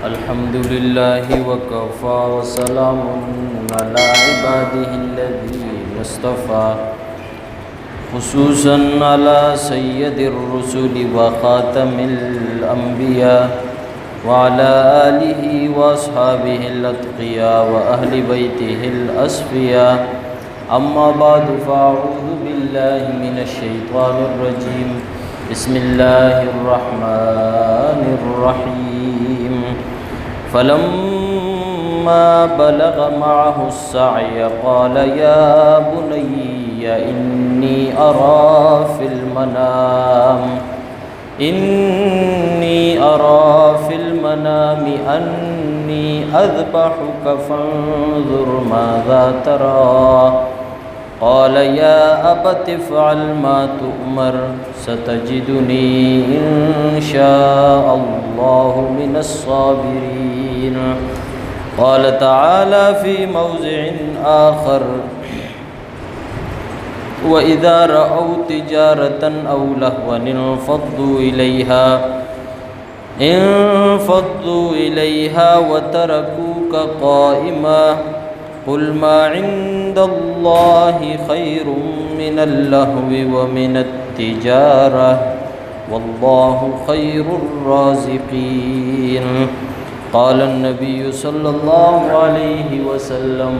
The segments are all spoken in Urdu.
الحمد لله وكفى وسلام على عباده الذين اصطفى خصوصا على سيد الرسل وخاتم الأنبياء وعلى آله وأصحابه الأتقياء وأهل بيته الأصفياء أما بعد فأعوذ بالله من الشيطان الرجيم بسم الله الرحمن الرحيم فلما بلغ معه السعي قال يا بني إني أرى في المنام أني أذبحك فانظر ماذا ترى قال يا أبت افعل ما تؤمر ستجدني إن شاء الله من الصابرين. قال تعالى في موضع آخر وإذا رأوا تجارة أو لهوا انفضوا إليها وتركوك قائما قل ما عند الله خير من اللهو ومن التجارة والله خير الرازقين. قال النبي صلى الله عليه وسلم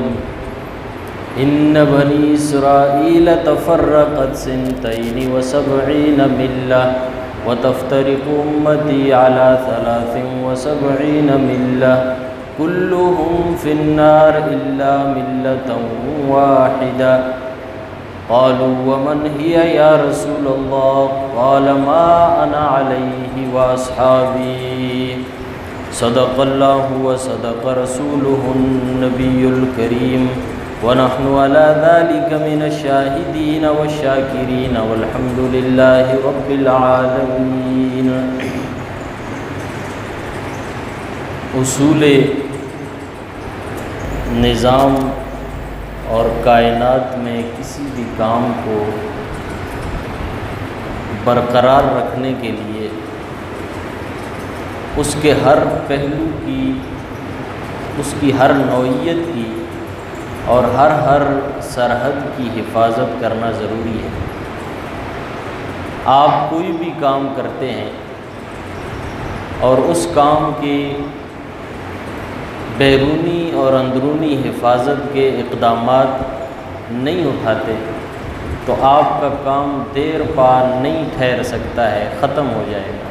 إن بني إسرائيل تفرقت 72 ملة وتفترق أمتي على 73 ملة كلهم في النار إلا ملة واحدة. قالوا ومن هي يا رسول الله؟ قال ما أنا عليه وأصحابي. صدق الله وصدق رسوله النبي الكريم ونحن على ذلك من الشاهدين والشاكرين والحمد لله رب العالمين. اصول نظام اور کائنات میں کسی بھی کام کو برقرار رکھنے کے لیے اس کے ہر پہلو کی، اس کی ہر نوعیت کی اور ہر سرحد کی حفاظت کرنا ضروری ہے. آپ کوئی بھی کام کرتے ہیں اور اس کام کی بیرونی اور اندرونی حفاظت کے اقدامات نہیں اٹھاتے تو آپ کا کام دیر پا نہیں ٹھہر سکتا ہے، ختم ہو جائے گا.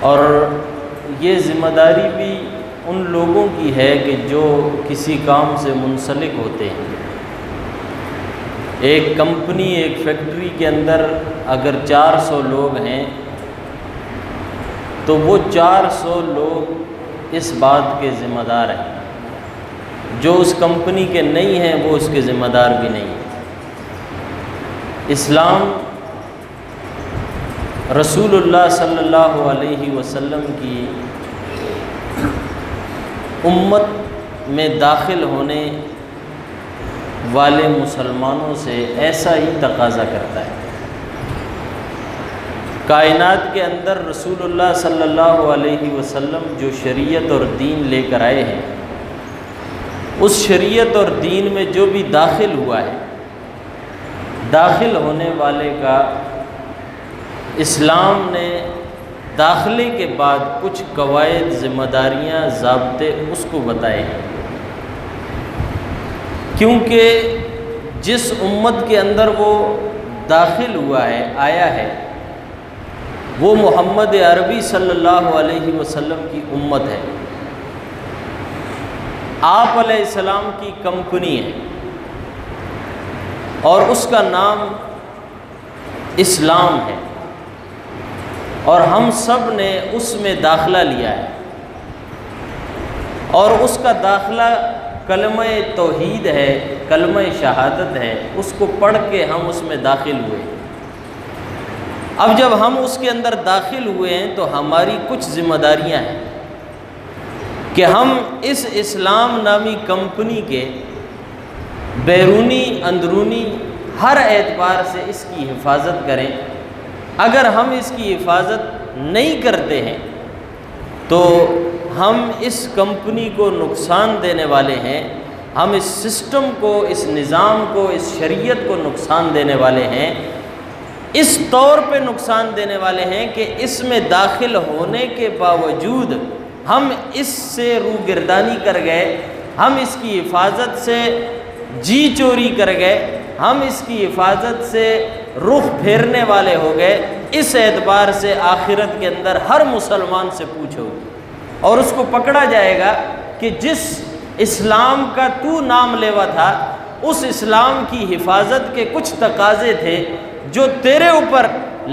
اور یہ ذمہ داری بھی ان لوگوں کی ہے کہ جو کسی کام سے منسلک ہوتے ہیں. ایک کمپنی، ایک فیکٹری کے اندر اگر 400 لوگ ہیں تو وہ 400 لوگ اس بات کے ذمہ دار ہیں. جو اس کمپنی کے نہیں ہیں وہ اس کے ذمہ دار بھی نہیں ہیں. اسلام رسول اللہ صلی اللہ علیہ وسلم کی امت میں داخل ہونے والے مسلمانوں سے ایسا ہی تقاضا کرتا ہے. کائنات کے اندر رسول اللہ صلی اللہ علیہ وسلم جو شریعت اور دین لے کر آئے ہیں، اس شریعت اور دین میں جو بھی داخل ہوا ہے، داخل ہونے والے کا اسلام نے داخلے کے بعد کچھ قواعد، ذمہ داریاں، ضابطے اس کو بتائے ہیں. کیونکہ جس امت کے اندر وہ داخل ہوا ہے، آیا ہے، وہ محمد عربی صلی اللہ علیہ وسلم کی امت ہے. آپ علیہ السلام کی کمپنی ہے اور اس کا نام اسلام ہے اور ہم سب نے اس میں داخلہ لیا ہے. اور اس کا داخلہ کلمہ توحید ہے، کلمہ شہادت ہے. اس کو پڑھ کے ہم اس میں داخل ہوئے. اب جب ہم اس کے اندر داخل ہوئے ہیں تو ہماری کچھ ذمہ داریاں ہیں کہ ہم اس اسلام نامی کمپنی کے بیرونی اندرونی ہر اعتبار سے اس کی حفاظت کریں. اگر ہم اس کی حفاظت نہیں کرتے ہیں تو ہم اس کمپنی کو نقصان دینے والے ہیں، ہم اس سسٹم کو، اس نظام کو، اس شریعت کو نقصان دینے والے ہیں، اس طور پہ نقصان دینے والے ہیں کہ اس میں داخل ہونے کے باوجود ہم اس سے روگردانی کر گئے، ہم اس کی حفاظت سے جی چوری کر گئے، ہم اس کی حفاظت سے رخ پھیرنے والے ہو گئے۔ اس اعتبار سے آخرت کے اندر ہر مسلمان سے پوچھو اور اس کو پکڑا جائے گا کہ جس اسلام کا تو نام لیوا تھا، اس اسلام کی حفاظت کے کچھ تقاضے تھے جو تیرے اوپر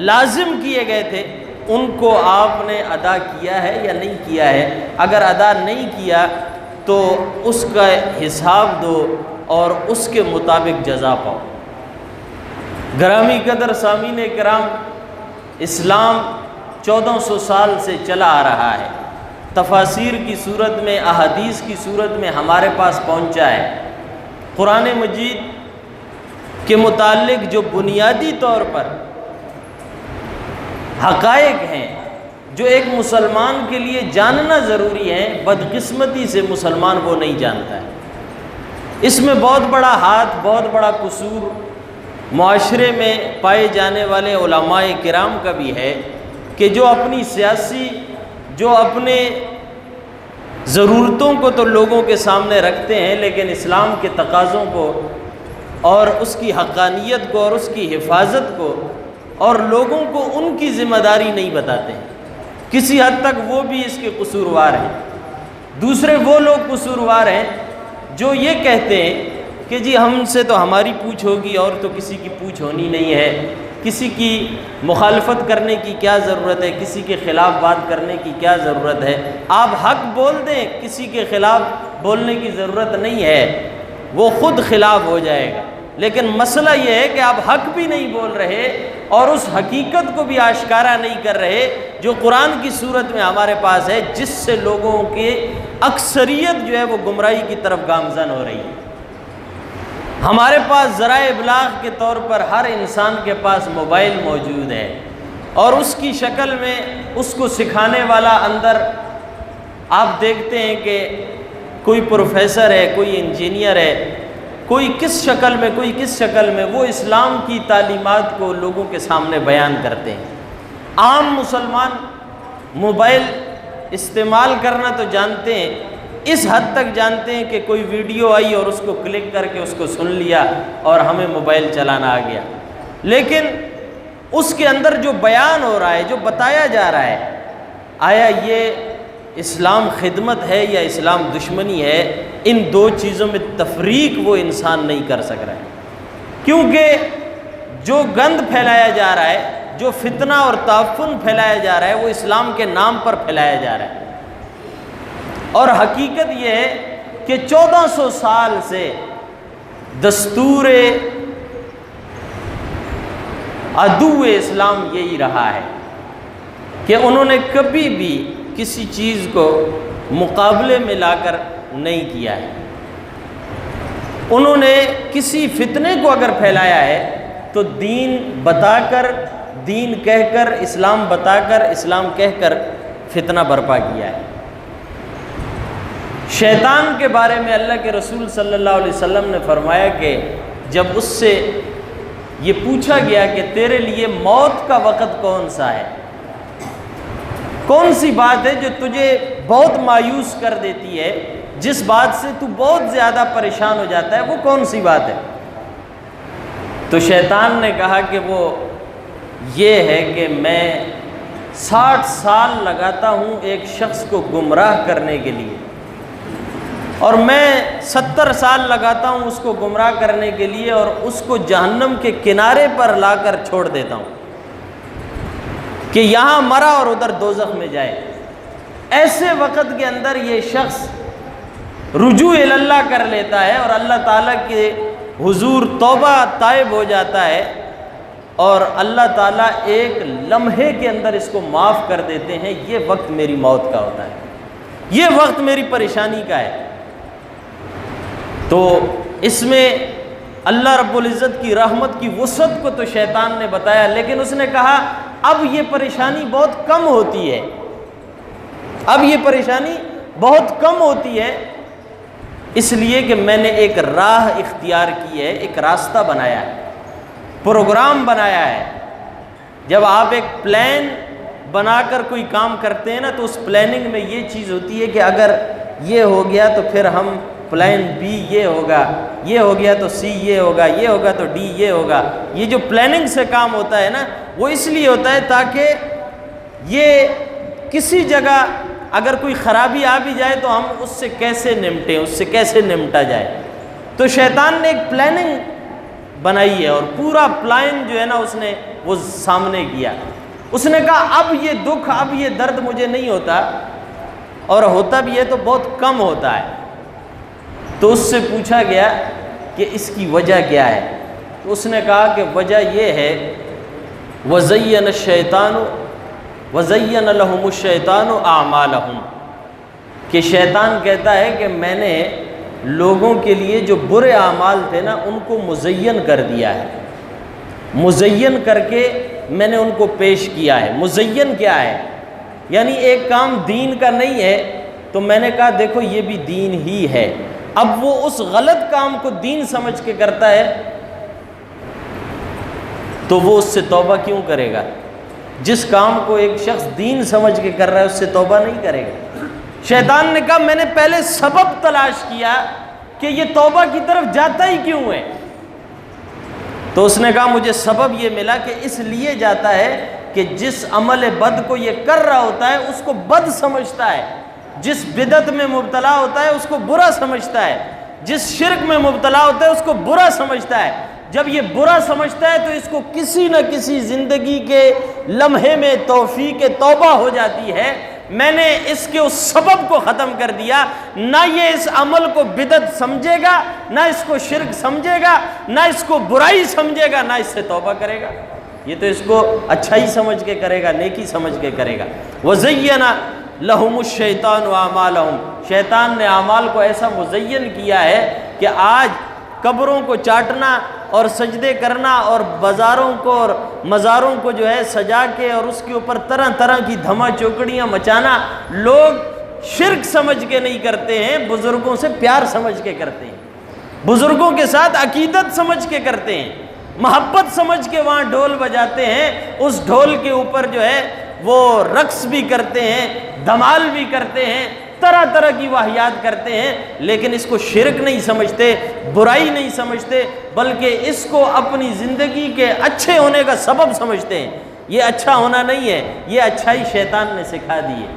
لازم کیے گئے تھے، ان کو آپ نے ادا کیا ہے یا نہیں کیا ہے؟ اگر ادا نہیں کیا تو اس کا حساب دو اور اس کے مطابق جزا پاؤ۔ گرامی قدر سامعین کرام، اسلام 1400 سال سے چلا آ رہا ہے، تفاسیر کی صورت میں، احادیث کی صورت میں ہمارے پاس پہنچا ہے۔ قرآن مجید کے متعلق جو بنیادی طور پر حقائق ہیں جو ایک مسلمان کے لیے جاننا ضروری ہے، بدقسمتی سے مسلمان وہ نہیں جانتا ہے۔ اس میں بہت بڑا ہاتھ، بہت بڑا قصور معاشرے میں پائے جانے والے علماء کرام کا بھی ہے کہ جو اپنی سیاسی، جو اپنے ضرورتوں کو تو لوگوں کے سامنے رکھتے ہیں، لیکن اسلام کے تقاضوں کو اور اس کی حقانیت کو اور اس کی حفاظت کو اور لوگوں کو ان کی ذمہ داری نہیں بتاتے ہیں۔ کسی حد تک وہ بھی اس کے قصوروار ہیں۔ دوسرے وہ لوگ قصوروار ہیں جو یہ کہتے ہیں کہ جی ہم سے تو ہماری پوچھ ہوگی اور تو کسی کی پوچھ ہونی نہیں ہے، کسی کی مخالفت کرنے کی کیا ضرورت ہے، کسی کے خلاف بات کرنے کی کیا ضرورت ہے، آپ حق بول دیں، کسی کے خلاف بولنے کی ضرورت نہیں ہے، وہ خود خلاف ہو جائے گا۔ لیکن مسئلہ یہ ہے کہ آپ حق بھی نہیں بول رہے اور اس حقیقت کو بھی آشکارا نہیں کر رہے جو قرآن کی صورت میں ہمارے پاس ہے، جس سے لوگوں کی اکثریت جو ہے وہ گمراہی کی طرف گامزن ہو رہی ہے۔ ہمارے پاس ذرائع ابلاغ کے طور پر ہر انسان کے پاس موبائل موجود ہے اور اس کی شکل میں اس کو سکھانے والا اندر آپ دیکھتے ہیں کہ کوئی پروفیسر ہے، کوئی انجینئر ہے، کوئی کس شکل میں، کوئی کس شکل میں، وہ اسلام کی تعلیمات کو لوگوں کے سامنے بیان کرتے ہیں۔ عام مسلمان موبائل استعمال کرنا تو جانتے ہیں، اس حد تک جانتے ہیں کہ کوئی ویڈیو آئی اور اس کو کلک کر کے اس کو سن لیا اور ہمیں موبائل چلانا آ گیا، لیکن اس کے اندر جو بیان ہو رہا ہے، جو بتایا جا رہا ہے، آیا یہ اسلام خدمت ہے یا اسلام دشمنی ہے؟ ان دو چیزوں میں تفریق وہ انسان نہیں کر سک رہا ہے، کیونکہ جو گند پھیلایا جا رہا ہے، جو فتنہ اور تعفن پھیلایا جا رہا ہے، وہ اسلام کے نام پر پھیلایا جا رہا ہے۔ اور حقیقت یہ ہے کہ 1400 سال سے دستور عدو اسلام یہی رہا ہے کہ انہوں نے کبھی بھی کسی چیز کو مقابلے میں لا کر نہیں کیا ہے۔ انہوں نے کسی فتنے کو اگر پھیلایا ہے تو دین بتا کر، دین کہہ کر، اسلام بتا کر، اسلام کہہ کر فتنہ برپا کیا ہے۔ شیطان کے بارے میں اللہ کے رسول صلی اللہ علیہ وسلم نے فرمایا کہ جب اس سے یہ پوچھا گیا کہ تیرے لیے موت کا وقت کون سا ہے، کون سی بات ہے جو تجھے بہت مایوس کر دیتی ہے، جس بات سے تو بہت زیادہ پریشان ہو جاتا ہے، وہ کون سی بات ہے؟ تو شیطان نے کہا کہ وہ یہ ہے کہ میں 60 سال لگاتا ہوں ایک شخص کو گمراہ کرنے کے لیے، اور میں 70 سال لگاتا ہوں اس کو گمراہ کرنے کے لیے اور اس کو جہنم کے کنارے پر لا کر چھوڑ دیتا ہوں کہ یہاں مرا اور ادھر دوزخ میں جائے۔ ایسے وقت کے اندر یہ شخص رجوع اللہ کر لیتا ہے اور اللہ تعالیٰ کے حضور توبہ تائب ہو جاتا ہے اور اللہ تعالیٰ ایک لمحے کے اندر اس کو معاف کر دیتے ہیں۔ یہ وقت میری موت کا ہوتا ہے، یہ وقت میری پریشانی کا ہے۔ تو اس میں اللہ رب العزت کی رحمت کی وسعت کو تو شیطان نے بتایا، لیکن اس نے کہا اب یہ پریشانی بہت کم ہوتی ہے، اب یہ پریشانی بہت کم ہوتی ہے، اس لیے کہ میں نے ایک راہ اختیار کی ہے، ایک راستہ بنایا ہے، پروگرام بنایا ہے۔ جب آپ ایک پلان بنا کر کوئی کام کرتے ہیں نا، تو اس پلاننگ میں یہ چیز ہوتی ہے کہ اگر یہ ہو گیا تو پھر ہم پلان بی یہ ہوگا، یہ ہو گیا تو سی یہ ہوگا، یہ ہوگا تو ڈی یہ ہوگا۔ یہ جو پلاننگ سے کام ہوتا ہے نا، وہ اس لیے ہوتا ہے تاکہ یہ کسی جگہ اگر کوئی خرابی آ بھی جائے تو ہم اس سے کیسے نمٹیں، اس سے کیسے نمٹا جائے۔ تو شیطان نے ایک پلاننگ بنائی ہے، اور پورا پلان جو ہے نا اس نے وہ سامنے کیا۔ اس نے کہا اب یہ دکھ، اب یہ درد مجھے نہیں ہوتا، اور ہوتا بھی ہے تو بہت کم ہوتا ہے۔ تو اس سے پوچھا گیا کہ اس کی وجہ کیا ہے؟ تو اس نے کہا کہ وجہ یہ ہے وَزَيَّنَ الشَّيْطَانُ وَزَيَّنَ لَهُمُ الشَّيْطَانُ أَعْمَالَهُمْ، کہ شیطان کہتا ہے کہ میں نے لوگوں کے لیے جو برے اعمال تھے نا ان کو مزین کر دیا ہے، مزین کر کے میں نے ان کو پیش کیا ہے۔ مزین کیا ہے؟ یعنی ایک کام دین کا نہیں ہے تو میں نے کہا دیکھو یہ بھی دین ہی ہے۔ اب وہ اس غلط کام کو دین سمجھ کے کرتا ہے تو وہ اس سے توبہ کیوں کرے گا؟ جس کام کو ایک شخص دین سمجھ کے کر رہا ہے اس سے توبہ نہیں کرے گا۔ شیطان نے کہا میں نے پہلے سبب تلاش کیا کہ یہ توبہ کی طرف جاتا ہی کیوں ہے۔ تو اس نے کہا مجھے سبب یہ ملا کہ اس لیے جاتا ہے کہ جس عمل بد کو یہ کر رہا ہوتا ہے اس کو بد سمجھتا ہے، جس بدعت میں مبتلا ہوتا ہے اس کو برا سمجھتا ہے، جس شرک میں مبتلا ہوتا ہے اس کو برا سمجھتا ہے۔ جب یہ برا سمجھتا ہے تو اس کو کسی نہ کسی زندگی کے لمحے میں توفیق توبہ ہو جاتی ہے۔ میں نے اس کے اس سبب کو ختم کر دیا، نہ یہ اس عمل کو بدعت سمجھے گا، نہ اس کو شرک سمجھے گا، نہ اس کو برائی سمجھے گا، نہ اس سے توبہ کرے گا۔ یہ تو اس کو اچھائی سمجھ کے کرے گا، نیکی سمجھ کے کرے گا۔ وَزَيَّنَ لَهُمُ الشَّيْطَانُ أَعْمَالَهُمْ، شیطان نے اعمال کو ایسا مزین کیا ہے کہ آج قبروں کو چاٹنا اور سجدے کرنا اور بازاروں کو اور مزاروں کو جو ہے سجا کے اور اس کے اوپر طرح طرح کی دھما چوکڑیاں مچانا لوگ شرک سمجھ کے نہیں کرتے ہیں، بزرگوں سے پیار سمجھ کے کرتے ہیں، بزرگوں کے ساتھ عقیدت سمجھ کے کرتے ہیں، محبت سمجھ کے وہاں ڈھول بجاتے ہیں، اس ڈھول کے اوپر جو ہے وہ رقص بھی کرتے ہیں، دھمال بھی کرتے ہیں، طرح طرح کی واہیات کرتے ہیں، لیکن اس کو شرک نہیں سمجھتے، برائی نہیں سمجھتے، بلکہ اس کو اپنی زندگی کے اچھے ہونے کا سبب سمجھتے ہیں۔ یہ اچھا ہونا نہیں ہے، یہ اچھائی شیطان نے سکھا دی ہے۔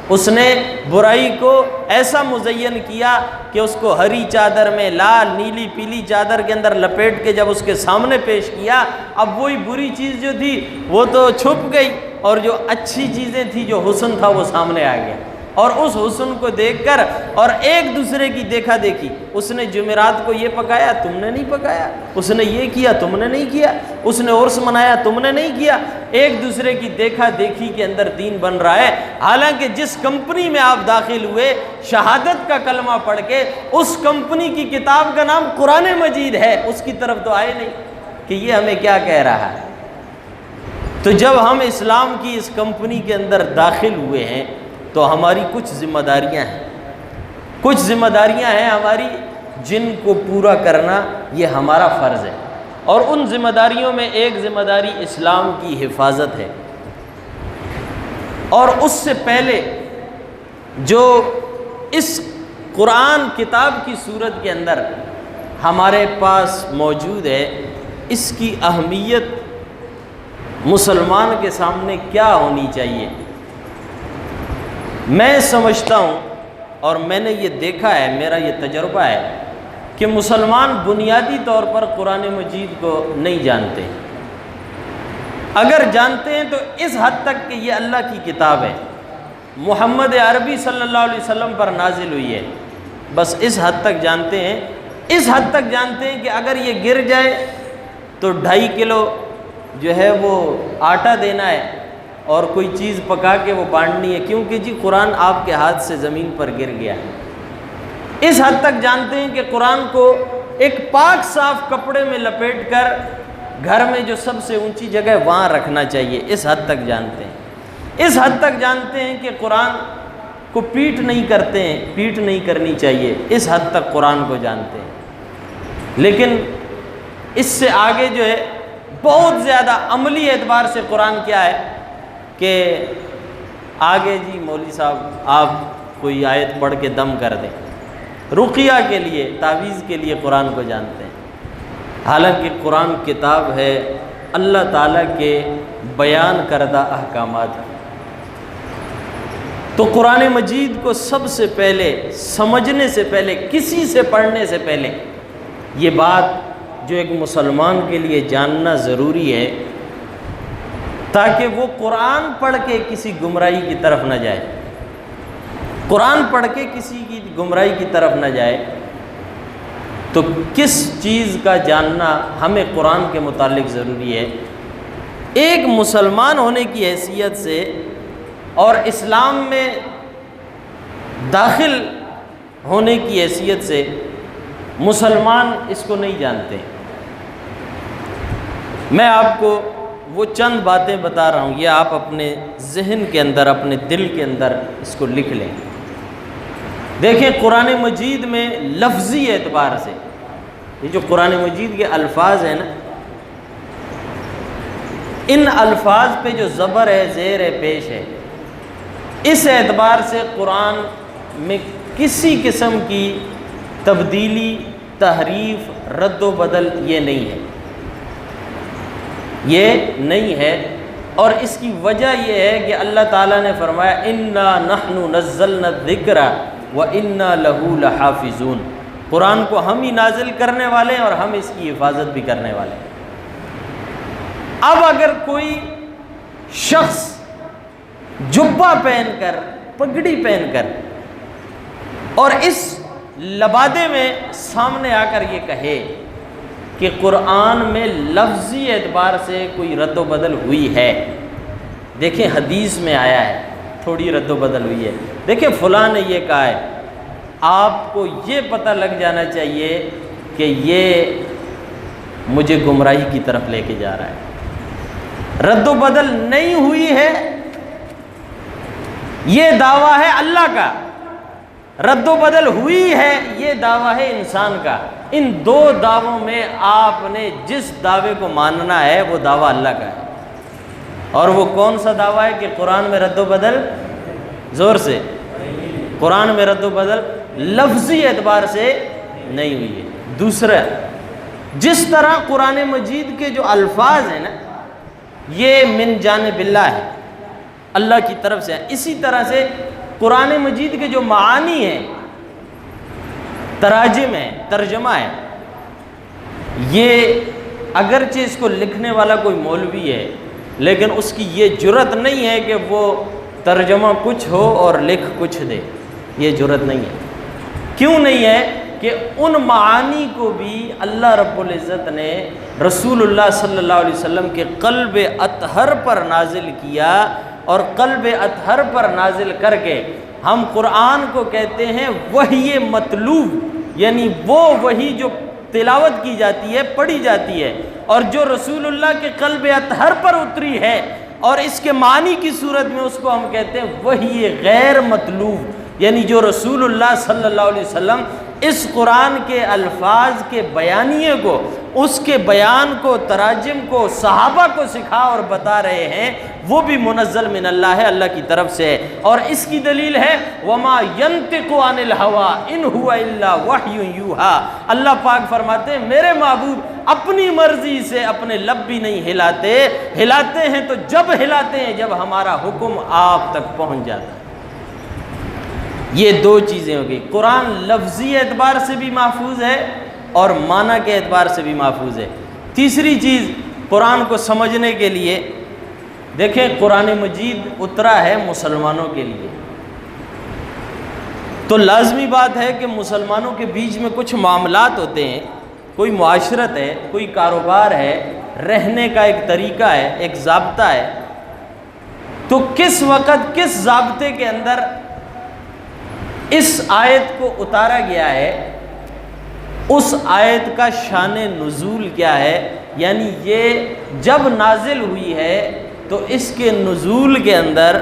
اس نے برائی کو ایسا مزین کیا کہ اس کو ہری چادر میں، لال نیلی پیلی چادر کے اندر لپیٹ کے جب اس کے سامنے پیش کیا، اب وہی بری چیز جو تھی وہ تو چھپ گئی، اور جو اچھی چیزیں تھی، جو حسن تھا وہ سامنے آ گیا۔ اور اس حسن کو دیکھ کر اور ایک دوسرے کی دیکھا دیکھی، اس نے جمعرات کو یہ پکایا تم نے نہیں پکایا، اس نے یہ کیا تم نے نہیں کیا، اس نے عرس منایا تم نے نہیں کیا، ایک دوسرے کی دیکھا دیکھی کے اندر دین بن رہا ہے۔ حالانکہ جس کمپنی میں آپ داخل ہوئے شہادت کا کلمہ پڑھ کے، اس کمپنی کی کتاب کا نام قرآن مجید ہے، اس کی طرف تو آئے نہیں کہ یہ ہمیں کیا کہہ رہا ہے۔ تو جب ہم اسلام کی اس کمپنی کے اندر داخل ہوئے ہیں تو ہماری کچھ ذمہ داریاں ہیں، کچھ ذمہ داریاں ہیں ہماری جن کو پورا کرنا یہ ہمارا فرض ہے، اور ان ذمہ داریوں میں ایک ذمہ داری اسلام کی حفاظت ہے۔ اور اس سے پہلے جو اس قرآن کتاب کی صورت کے اندر ہمارے پاس موجود ہے، اس کی اہمیت مسلمان کے سامنے کیا ہونی چاہیے؟ میں سمجھتا ہوں اور میں نے یہ دیکھا ہے، میرا یہ تجربہ ہے کہ مسلمان بنیادی طور پر قرآن مجید کو نہیں جانتے، اگر جانتے ہیں تو اس حد تک کہ یہ اللہ کی کتاب ہے، محمد عربی صلی اللہ علیہ وسلم پر نازل ہوئی ہے، بس اس حد تک جانتے ہیں۔ اس حد تک جانتے ہیں کہ اگر یہ گر جائے تو 2.5 کلو جو ہے وہ آٹا دینا ہے اور کوئی چیز پکا کے وہ بانٹنی ہے، کیونکہ جی قرآن آپ کے ہاتھ سے زمین پر گر گیا ہے۔ اس حد تک جانتے ہیں کہ قرآن کو ایک پاک صاف کپڑے میں لپیٹ کر گھر میں جو سب سے اونچی جگہ ہے وہاں رکھنا چاہیے، اس حد تک جانتے ہیں۔ اس حد تک جانتے ہیں کہ قرآن کو پیٹ نہیں کرتے ہیں، پیٹ نہیں کرنی چاہیے، اس حد تک قرآن کو جانتے ہیں۔ لیکن اس سے آگے جو ہے بہت زیادہ عملی اعتبار سے قرآن کیا ہے کہ آگے جی مولوی صاحب آپ کوئی آیت پڑھ کے دم کر دیں، رقیہ کے لیے، تعویذ کے لیے قرآن کو جانتے ہیں، حالانکہ قرآن کتاب ہے اللہ تعالیٰ کے بیان کردہ احکامات کی۔ تو قرآن مجید کو سب سے پہلے سمجھنے سے پہلے، کسی سے پڑھنے سے پہلے یہ بات جو ایک مسلمان کے لیے جاننا ضروری ہے، تاکہ وہ قرآن پڑھ کے کسی گمراہی کی طرف نہ جائے، قرآن پڑھ کے کسی کی گمراہی کی طرف نہ جائے۔ تو کس چیز کا جاننا ہمیں قرآن کے متعلق ضروری ہے؟ ایک مسلمان ہونے کی حیثیت سے اور اسلام میں داخل ہونے کی حیثیت سے مسلمان اس کو نہیں جانتے۔ میں آپ کو وہ چند باتیں بتا رہا ہوں، یہ آپ اپنے ذہن کے اندر، اپنے دل کے اندر اس کو لکھ لیں۔ دیکھیں قرآن مجید میں لفظی اعتبار سے یہ جو قرآن مجید کے الفاظ ہیں نا، ان الفاظ پہ جو زبر ہے، زیر ہے، پیش ہے، اس اعتبار سے قرآن میں کسی قسم کی تبدیلی، تحریف، رد و بدل یہ نہیں ہے، یہ نہیں ہے۔ اور اس کی وجہ یہ ہے کہ اللہ تعالیٰ نے فرمایا اِنَّا نَحْنُ نَزَّلْنَا الذِّكْرَ وَإِنَّا لَهُ لَحَافِظُونَ، قرآن کو ہم ہی نازل کرنے والے ہیں اور ہم اس کی حفاظت بھی کرنے والے ہیں۔ اب اگر کوئی شخص جبہ پہن کر، پگڑی پہن کر، اور اس لبادے میں سامنے آ کر یہ کہے کہ قرآن میں لفظی اعتبار سے کوئی رد و بدل ہوئی ہے، دیکھیں حدیث میں آیا ہے تھوڑی رد و بدل ہوئی ہے، دیکھیں فلاں نے یہ کہا ہے، آپ کو یہ پتہ لگ جانا چاہیے کہ یہ مجھے گمراہی کی طرف لے کے جا رہا ہے۔ رد و بدل نہیں ہوئی ہے، یہ دعویٰ ہے اللہ کا، رد و بدل ہوئی ہے یہ دعویٰ ہے انسان کا۔ ان دو دعووں میں آپ نے جس دعوے کو ماننا ہے وہ دعویٰ اللہ کا ہے، اور وہ کون سا دعویٰ ہے کہ قرآن میں رد و بدل، زور سے، قرآن میں رد و بدل لفظی اعتبار سے نہیں ہوئی ہے۔ دوسرا، جس طرح قرآن مجید کے جو الفاظ ہیں نا یہ من جانب اللہ ہے، اللہ کی طرف سے ہے، اسی طرح سے قرآن مجید کے جو معانی ہیں، تراجم ہے، ترجمہ ہے، یہ اگرچہ اس کو لکھنے والا کوئی مولوی ہے لیکن اس کی یہ جرت نہیں ہے کہ وہ ترجمہ کچھ ہو اور لکھ کچھ دے، یہ جرت نہیں ہے۔ کیوں نہیں ہے؟ کہ ان معانی کو بھی اللہ رب العزت نے رسول اللہ صلی اللہ علیہ وسلم کے قلب اطہر پر نازل کیا، اور قلب اطہر پر نازل کر کے ہم قرآن کو کہتے ہیں وحی مطلوب، یعنی وہ وحی جو تلاوت کی جاتی ہے، پڑھی جاتی ہے، اور جو رسول اللہ کے قلب اطہر پر اتری ہے، اور اس کے معنی کی صورت میں اس کو ہم کہتے ہیں وحی غیر مطلوب، یعنی جو رسول اللہ صلی اللہ علیہ وسلم اس قرآن کے الفاظ کے بیانیے کو، اس کے بیان کو، تراجم کو صحابہ کو سکھا اور بتا رہے ہیں، وہ بھی منزل من اللہ ہے، اللہ کی طرف سے ہے۔ اور اس کی دلیل ہے وما ينطق عن الهوى ان هو الا وحی یوحى، اللہ پاک فرماتے ہیں میرے محبوب اپنی مرضی سے اپنے لب بھی نہیں ہلاتے، ہلاتے ہیں تو جب ہلاتے ہیں جب ہمارا حکم آپ تک پہنچ جاتا ہے۔ یہ دو چیزیں ہو گئی، قرآن لفظی اعتبار سے بھی محفوظ ہے اور معنی کے اعتبار سے بھی محفوظ ہے۔ تیسری چیز قرآن کو سمجھنے کے لیے، دیکھیں قرآن مجید اترا ہے مسلمانوں کے لیے، تو لازمی بات ہے کہ مسلمانوں کے بیچ میں کچھ معاملات ہوتے ہیں، کوئی معاشرت ہے، کوئی کاروبار ہے، رہنے کا ایک طریقہ ہے، ایک ضابطہ ہے، تو کس وقت کس ضابطے کے اندر اس آیت کو اتارا گیا ہے، اس آیت کا شان نزول کیا ہے، یعنی یہ جب نازل ہوئی ہے تو اس کے نزول کے اندر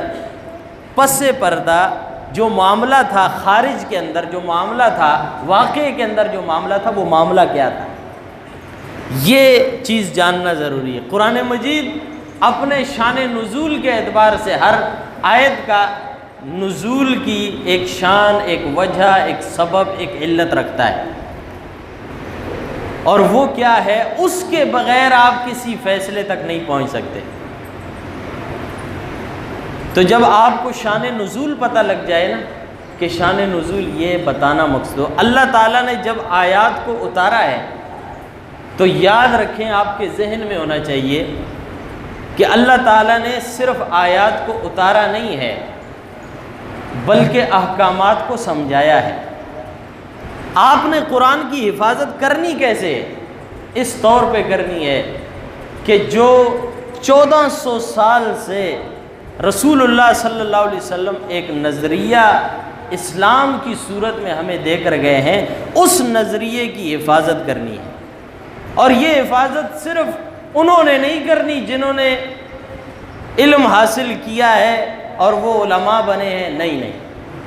پس پردہ جو معاملہ تھا، خارج کے اندر جو معاملہ تھا، واقعے کے اندر جو معاملہ تھا، وہ معاملہ کیا تھا، یہ چیز جاننا ضروری ہے۔ قرآن مجید اپنے شان نزول کے اعتبار سے ہر آیت کا نزول کی ایک شان، ایک وجہ، ایک سبب، ایک علت رکھتا ہے، اور وہ کیا ہے، اس کے بغیر آپ کسی فیصلے تک نہیں پہنچ سکتے۔ تو جب آپ کو شان نزول پتہ لگ جائے نا کہ شان نزول یہ بتانا مقصود ہو، اللہ تعالیٰ نے جب آیات کو اتارا ہے تو یاد رکھیں، آپ کے ذہن میں ہونا چاہیے کہ اللہ تعالیٰ نے صرف آیات کو اتارا نہیں ہے بلکہ احکامات کو سمجھایا ہے۔ آپ نے قرآن کی حفاظت کرنی کیسے ہے؟ اس طور پہ کرنی ہے کہ جو 1400 سال سے رسول اللہ صلی اللہ علیہ وسلم ایک نظریہ اسلام کی صورت میں ہمیں دے کر گئے ہیں، اس نظریے کی حفاظت کرنی ہے۔ اور یہ حفاظت صرف انہوں نے نہیں کرنی جنہوں نے علم حاصل کیا ہے اور وہ علماء بنے ہیں، نہیں،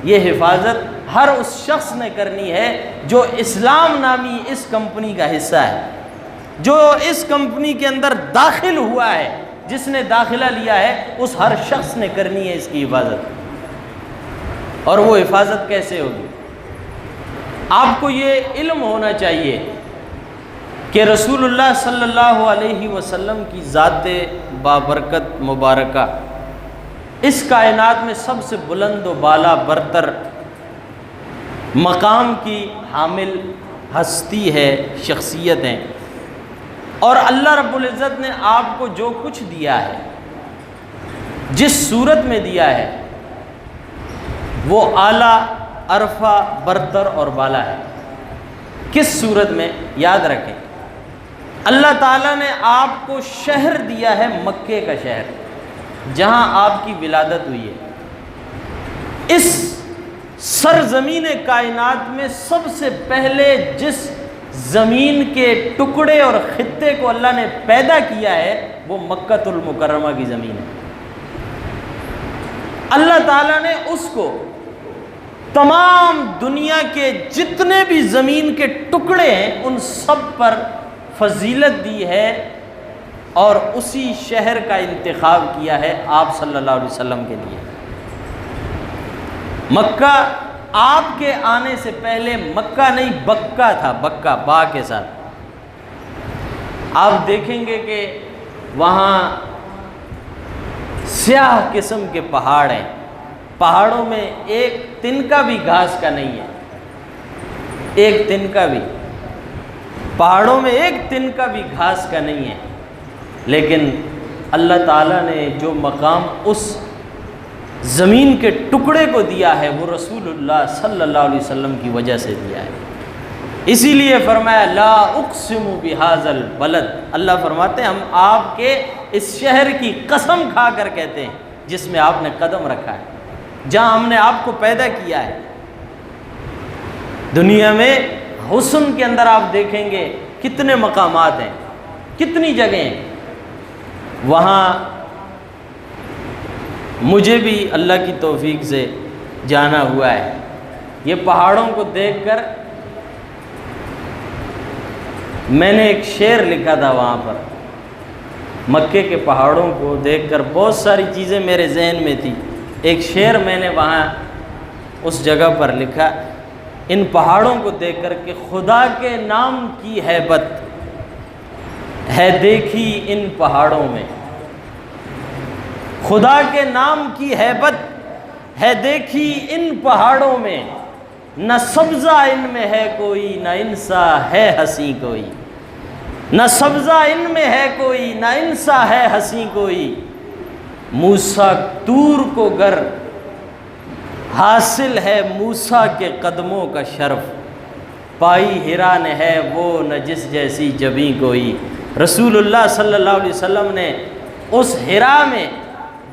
یہ حفاظت ہر اس شخص نے کرنی ہے جو اسلام نامی اس کمپنی کا حصہ ہے، جو اس کمپنی کے اندر داخل ہوا ہے، جس نے داخلہ لیا ہے، اس ہر شخص نے کرنی ہے اس کی حفاظت۔ اور وہ حفاظت کیسے ہوگی؟ آپ کو یہ علم ہونا چاہیے کہ رسول اللہ صلی اللہ علیہ وسلم کی ذات بابرکت مبارکہ اس کائنات میں سب سے بلند و بالا برتر مقام کی حامل ہستی ہے، شخصیت ہیں، اور اللہ رب العزت نے آپ کو جو کچھ دیا ہے، جس صورت میں دیا ہے، وہ اعلیٰ، عرفہ، برتر اور بالا ہے۔ کس صورت میں؟ یاد رکھیں، اللہ تعالیٰ نے آپ کو شہر دیا ہے، مکے کا شہر، جہاں آپ کی ولادت ہوئی ہے۔ اس سرزمین کائنات میں سب سے پہلے جس زمین کے ٹکڑے اور خطے کو اللہ نے پیدا کیا ہے وہ مکۃ المکرمہ کی زمین ہے۔ اللہ تعالیٰ نے اس کو تمام دنیا کے جتنے بھی زمین کے ٹکڑے ہیں ان سب پر فضیلت دی ہے، اور اسی شہر کا انتخاب کیا ہے آپ صلی اللہ علیہ وسلم کے لیے۔ مکہ آپ کے آنے سے پہلے مکہ نہیں، بکہ تھا، بکہ با کے ساتھ۔ آپ دیکھیں گے کہ وہاں سیاہ قسم کے پہاڑ ہیں، پہاڑوں میں ایک تنکا بھی گھاس کا نہیں ہے، ایک تنکا بھی، پہاڑوں میں ایک تنکا بھی گھاس کا نہیں ہے، لیکن اللہ تعالیٰ نے جو مقام اس زمین کے ٹکڑے کو دیا ہے وہ رسول اللہ صلی اللہ علیہ وسلم کی وجہ سے دیا ہے۔ اسی لیے فرمایا لا اقسم بہذا البلد، اللہ فرماتے ہیں ہم آپ کے اس شہر کی قسم کھا کر کہتے ہیں جس میں آپ نے قدم رکھا ہے، جہاں ہم نے آپ کو پیدا کیا ہے۔ دنیا میں حسن کے اندر آپ دیکھیں گے کتنے مقامات ہیں، کتنی جگہیں ہیں، وہاں مجھے بھی اللہ کی توفیق سے جانا ہوا ہے۔ یہ پہاڑوں کو دیکھ کر میں نے ایک شعر لکھا تھا وہاں پر، مکے کے پہاڑوں کو دیکھ کر بہت ساری چیزیں میرے ذہن میں تھی، ایک شعر میں نے وہاں اس جگہ پر لکھا، ان پہاڑوں کو دیکھ کر کہ خدا کے نام کی ہیبت ہے دیکھی ان پہاڑوں میں، خدا کے نام کی ہیبت ہے دیکھی ان پہاڑوں میں، نہ سبزہ ان میں ہے کوئی، نہ انسا ہے ہنسی کوئی، نہ سبزہ ان میں ہے کوئی، نہ انسا ہے ہنسی کوئی، موسیٰ طور کو گر حاصل ہے موسیٰ کے قدموں کا شرف، پائی ہرا نے ہے وہ نجس جیسی جبیں کوئی۔ رسول اللہ صلی اللہ علیہ وسلم نے اس ہرا میں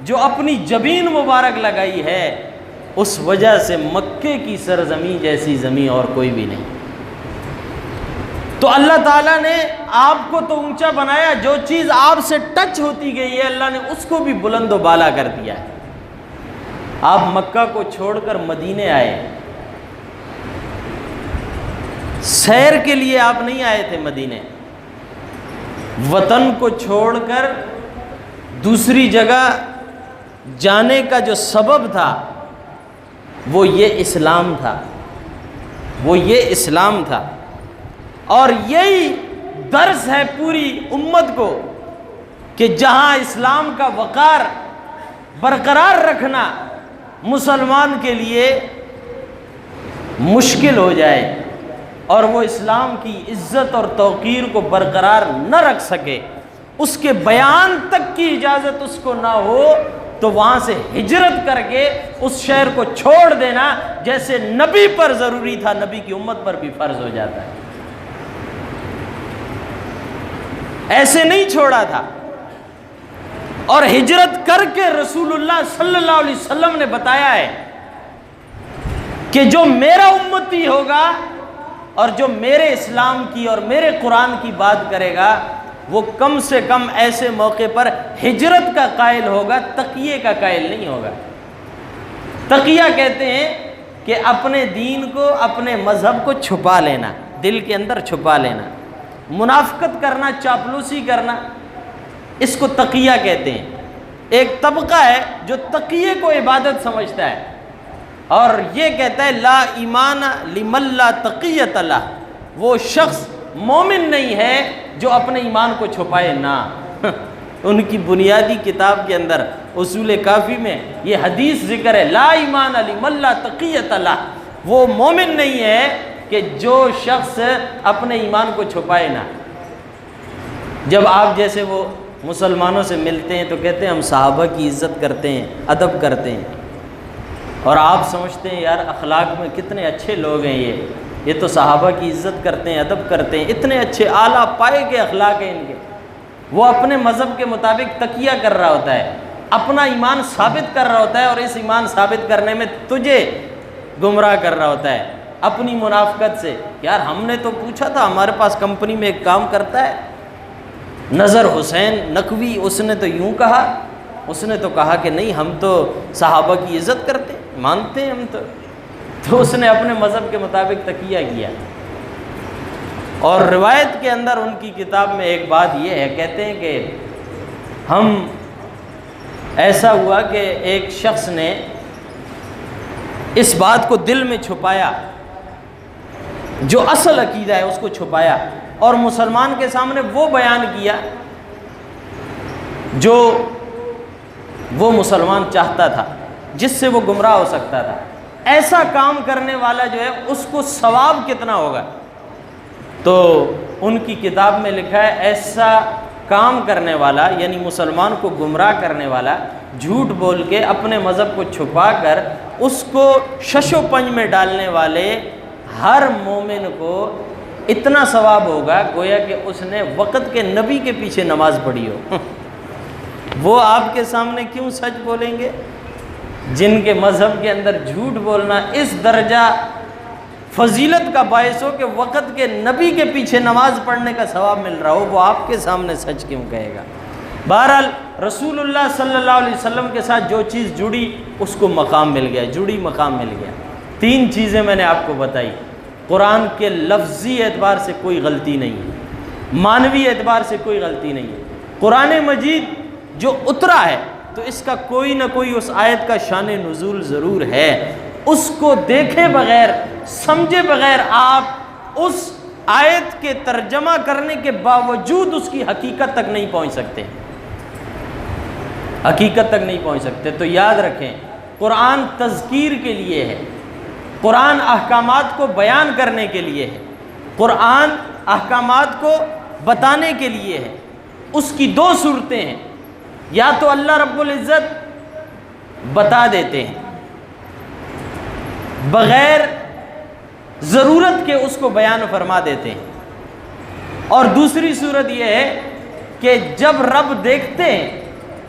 جو اپنی جبین مبارک لگائی ہے، اس وجہ سے مکے کی سرزمین جیسی زمین اور کوئی بھی نہیں۔ تو اللہ تعالیٰ نے آپ کو تو اونچا بنایا، جو چیز آپ سے ٹچ ہوتی گئی ہے اللہ نے اس کو بھی بلند و بالا کر دیا ہے۔ آپ مکہ کو چھوڑ کر مدینے آئے، سیر کے لیے آپ نہیں آئے تھے مدینے، وطن کو چھوڑ کر دوسری جگہ جانے کا جو سبب تھا وہ یہ اسلام تھا، وہ یہ اسلام تھا۔ اور یہی درس ہے پوری امت کو کہ جہاں اسلام کا وقار برقرار رکھنا مسلمان کے لیے مشکل ہو جائے اور وہ اسلام کی عزت اور توقیر کو برقرار نہ رکھ سکے، اس کے بیان تک کی اجازت اس کو نہ ہو، تو وہاں سے ہجرت کر کے اس شہر کو چھوڑ دینا جیسے نبی پر ضروری تھا، نبی کی امت پر بھی فرض ہو جاتا ہے۔ ایسے نہیں چھوڑا تھا، اور ہجرت کر کے رسول اللہ صلی اللہ علیہ وسلم نے بتایا ہے کہ جو میرا امتی ہوگا اور جو میرے اسلام کی اور میرے قرآن کی بات کرے گا وہ کم سے کم ایسے موقع پر ہجرت کا قائل ہوگا، تقیے کا قائل نہیں ہوگا۔ تقیہ کہتے ہیں کہ اپنے دین کو، اپنے مذہب کو چھپا لینا، دل کے اندر چھپا لینا، منافقت کرنا، چاپلوسی کرنا، اس کو تقیہ کہتے ہیں۔ ایک طبقہ ہے جو تقیے کو عبادت سمجھتا ہے اور یہ کہتا ہے لا ایمان لمن لا تقیۃ لہ، وہ شخص مومن نہیں ہے جو اپنے ایمان کو چھپائے نہ۔ ان کی بنیادی کتاب کے اندر اصول کافی میں یہ حدیث ذکر ہے، لا ایمان لمن لا تقیۃ لہ، وہ مومن نہیں ہے کہ جو شخص اپنے ایمان کو چھپائے نہ۔ جب آپ جیسے وہ مسلمانوں سے ملتے ہیں تو کہتے ہیں ہم صحابہ کی عزت کرتے ہیں، ادب کرتے ہیں، اور آپ سمجھتے ہیں یار اخلاق میں کتنے اچھے لوگ ہیں یہ تو صحابہ کی عزت کرتے ہیں، ادب کرتے ہیں، اتنے اچھے اعلیٰ پائے کے اخلاق ہیں ان کے۔ وہ اپنے مذہب کے مطابق تقیہ کر رہا ہوتا ہے، اپنا ایمان ثابت کر رہا ہوتا ہے، اور اس ایمان ثابت کرنے میں تجھے گمراہ کر رہا ہوتا ہے اپنی منافقت سے۔ یار ہم نے تو پوچھا تھا، ہمارے پاس کمپنی میں ایک کام کرتا ہے نظر حسین نقوی، اس نے تو یوں کہا، اس نے تو کہا کہ نہیں ہم تو صحابہ کی عزت کرتے ہیں، مانتے ہیں ہم تو اس نے اپنے مذہب کے مطابق تقیہ کیا۔ اور روایت کے اندر ان کی کتاب میں ایک بات یہ ہے، کہتے ہیں کہ ہم ایسا ہوا کہ ایک شخص نے اس بات کو دل میں چھپایا، جو اصل عقیدہ ہے اس کو چھپایا، اور مسلمان کے سامنے وہ بیان کیا جو وہ مسلمان چاہتا تھا، جس سے وہ گمراہ ہو سکتا تھا۔ ایسا کام کرنے والا جو ہے اس کو ثواب کتنا ہوگا؟ تو ان کی کتاب میں لکھا ہے ایسا کام کرنے والا، یعنی مسلمان کو گمراہ کرنے والا، جھوٹ بول کے اپنے مذہب کو چھپا کر اس کو شش و پنج میں ڈالنے والے ہر مومن کو اتنا ثواب ہوگا گویا کہ اس نے وقت کے نبی کے پیچھے نماز پڑھی ہو۔ وہ آپ کے سامنے کیوں سچ بولیں گے جن کے مذہب کے اندر جھوٹ بولنا اس درجہ فضیلت کا باعث ہو کہ وقت کے نبی کے پیچھے نماز پڑھنے کا ثواب مل رہا ہو، وہ آپ کے سامنے سچ کیوں کہے گا؟ بہرحال رسول اللہ صلی اللہ علیہ وسلم کے ساتھ جو چیز جڑی اس کو مقام مل گیا، جڑی مقام مل گیا۔ 3 چیزیں میں نے آپ کو بتائی۔ قرآن کے لفظی اعتبار سے کوئی غلطی نہیں ہے، معنوی اعتبار سے کوئی غلطی نہیں ہے۔ قرآن مجید جو اترا ہے تو اس کا کوئی نہ کوئی اس آیت کا شان نزول ضرور ہے، اس کو دیکھے بغیر، سمجھے بغیر آپ اس آیت کے ترجمہ کرنے کے باوجود اس کی حقیقت تک نہیں پہنچ سکتے، حقیقت تک نہیں پہنچ سکتے۔ تو یاد رکھیں قرآن تذکیر کے لیے ہے، قرآن احکامات کو بیان کرنے کے لیے ہے، قرآن احکامات کو بتانے کے لیے ہے۔ اس کی 2 صورتیں ہیں، یا تو اللہ رب العزت بتا دیتے ہیں بغیر ضرورت کے، اس کو بیان فرما دیتے ہیں، اور دوسری صورت یہ ہے کہ جب رب دیکھتے ہیں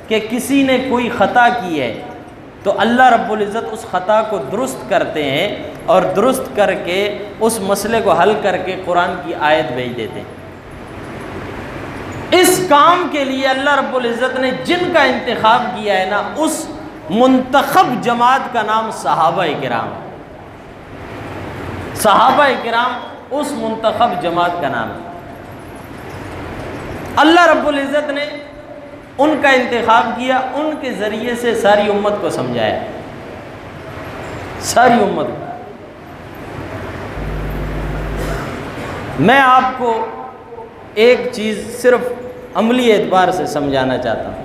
کہ کسی نے کوئی خطا کی ہے تو اللہ رب العزت اس خطا کو درست کرتے ہیں اور درست کر کے اس مسئلے کو حل کر کے قرآن کی آیت بھیج دیتے ہیں۔ اس کام کے لیے اللہ رب العزت نے جن کا انتخاب کیا ہے نا، اس منتخب جماعت کا نام صحابہ کرام۔ صحابہ کرام اس منتخب جماعت کا نام ہے۔ اللہ رب العزت نے ان کا انتخاب کیا، ان کے ذریعے سے ساری امت کو سمجھایا، ساری امت کو۔ میں آپ کو ایک چیز صرف عملی اعتبار سے سمجھانا چاہتا ہوں۔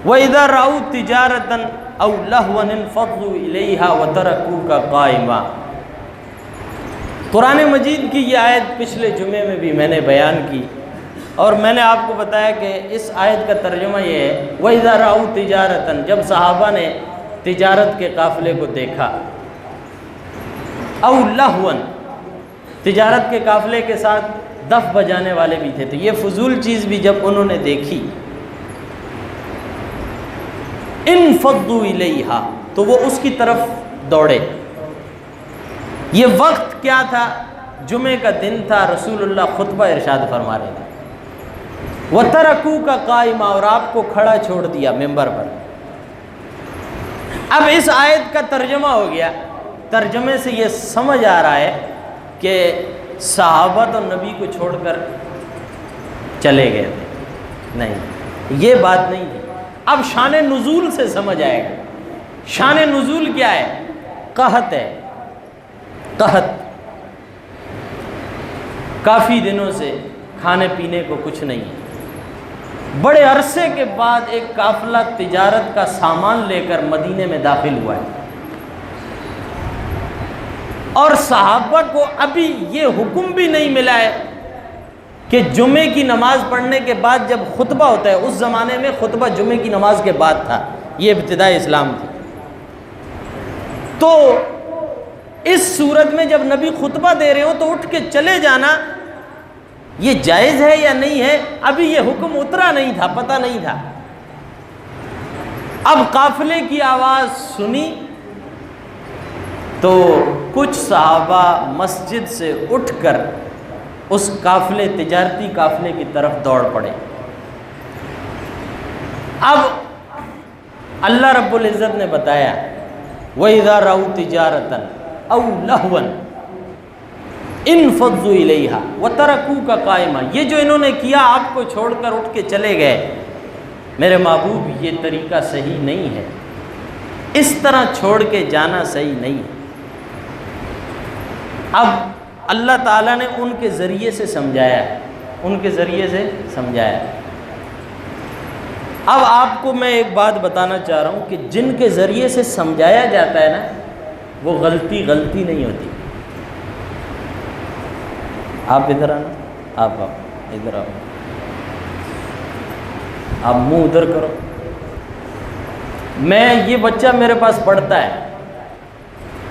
وَإِذَا رَأَوْا تِجَارَةً أَوْ لَهْوًا انفَضُّوا إِلَيْهَا وَتَرَكُوكَ قَائِمًا۔ قرآن مجید کی یہ آیت پچھلے جمعے میں بھی میں نے بیان کی، اور میں نے آپ کو بتایا کہ اس آیت کا ترجمہ یہ ہے وَإِذَا رَأَوْا تِجَارَةً، جب صحابہ نے تجارت کے قافلے کو دیکھا، أَوْ لَهْوًا، تجارت کے قافلے کے ساتھ دف بجانے والے بھی تھے، تو یہ فضول چیز بھی جب انہوں نے دیکھی، انفضوا الیہا، تو وہ اس کی طرف دوڑے۔ یہ وقت کیا تھا؟ جمعے کا دن تھا، رسول اللہ خطبہ ارشاد فرما رہے تھے۔ وَتَرَكُوكَ قَائِمًا، اور آپ کو کھڑا چھوڑ دیا ممبر پر۔ اب اس آیت کا ترجمہ ہو گیا، ترجمے سے یہ سمجھ آ رہا ہے کہ صحابہ تو نبی کو چھوڑ کر چلے گئے تھے، نہیں، یہ بات نہیں تھی۔ اب شان نزول سے سمجھ آئے گا۔ شان نزول کیا ہے؟ قحط ہے، قحط، کافی دنوں سے کھانے پینے کو کچھ نہیں ہے۔ بڑے عرصے کے بعد ایک قافلہ تجارت کا سامان لے کر مدینے میں داخل ہوا ہے، اور صحابہ کو ابھی یہ حکم بھی نہیں ملا ہے کہ جمعے کی نماز پڑھنے کے بعد جب خطبہ ہوتا ہے، اس زمانے میں خطبہ جمعے کی نماز کے بعد تھا، یہ ابتداء اسلام تھی۔ تو اس صورت میں جب نبی خطبہ دے رہے ہو تو اٹھ کے چلے جانا یہ جائز ہے یا نہیں ہے، ابھی یہ حکم اترا نہیں تھا، پتہ نہیں تھا۔ اب قافلے کی آواز سنی تو کچھ صحابہ مسجد سے اٹھ کر اس قافلے، تجارتی قافلے کی طرف دوڑ پڑے۔ اب اللہ رب العزت نے بتایا وَإِذَا رَأَوْا تِجَارَةً أَوْ لَهْوًا انفضوا الیہا وَتَرَكُوكَ قَائِمًا، یہ جو انہوں نے کیا، آپ کو چھوڑ کر اٹھ کے چلے گئے، میرے محبوب یہ طریقہ صحیح نہیں ہے، اس طرح چھوڑ کے جانا صحیح نہیں ہے۔ اب اللہ تعالیٰ نے ان کے ذریعے سے سمجھایا ہے، ان کے ذریعے سے سمجھایا ہے۔ اب آپ کو میں ایک بات بتانا چاہ رہا ہوں کہ جن کے ذریعے سے سمجھایا جاتا ہے نا، وہ غلطی نہیں ہوتی۔ آپ ادھر آنا، آپ ادھر آؤ، آپ منہ ادھر کرو۔ یہ بچہ میرے پاس پڑھتا ہے،